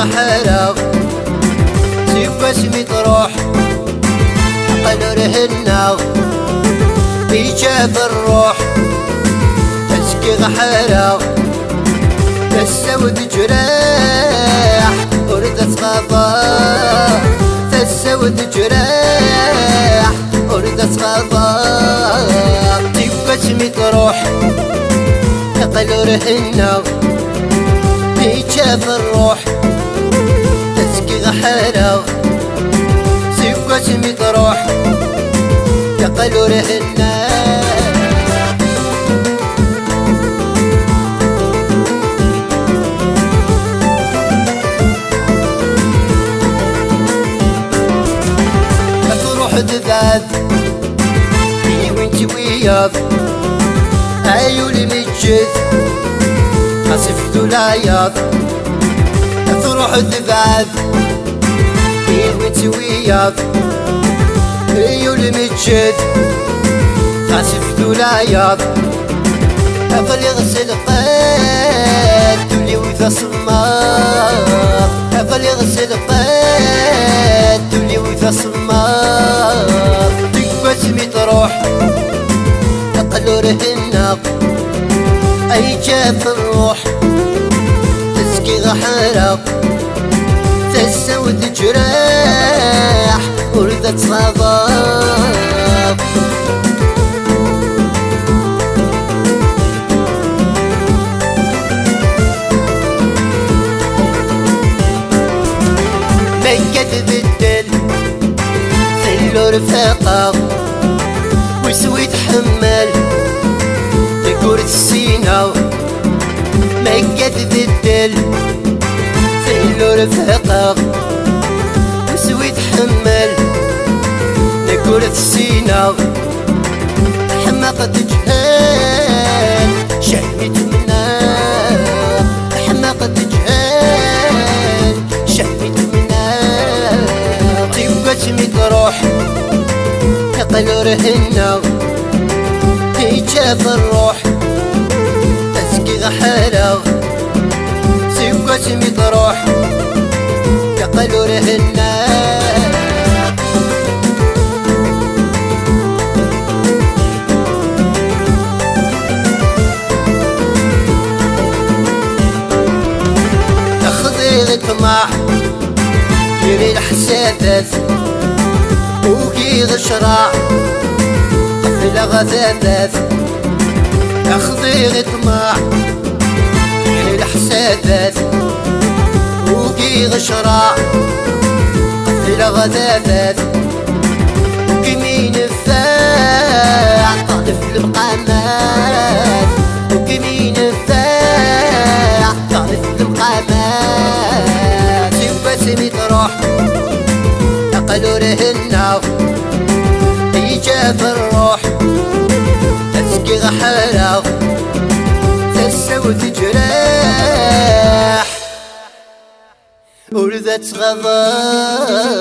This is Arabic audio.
غحرق سيبسمي تروح قدر هالناغ بيجاب الروح تسقي غحرق تسود جراح وردت غضا تسود جراح وردت غضا سيبسمي تروح قدر هالناغ بيجاب الروح تسقي غحرق سيبسمي تروح يقلوا رهنا تروح تذاب بي وانت وياض عيولي متجذ خاصف دولياض تروح تذاب بي وانت وياض عيولي متجذ خاصف دولياض أقل يغسل قاد دولي وذا صمار أقل يغسل قاد دولي وذا صمار تقبسمي تروح أقل رهناق أي جاف الروح تسقي غحرق تسود جراح وردت صداق من كذب الدل ثلو رفاقه وسوي تحمل تقول السينا من كذب الدل ثلو رفاقه وسوي تحمل نقول السينا حماقة جهال شهمت منا حماقة جهال شهمت منا تبقى تروح يقلوا رهنا هيجاب الروح تسقي غحرق تبقى تروح يقلوا رهنا طمع يري الحسادات وكي غشرع قفل غثاثات أخذي طمع يري الحسادات وكي غشرع قفل غثاثات وكمين الفاع طالف المقامات وكمين الفاع طالف المقامات سيبسمي تروح أقلوا رهنا يجاب الروح تسقي غحرق تسود جراح وردت غضا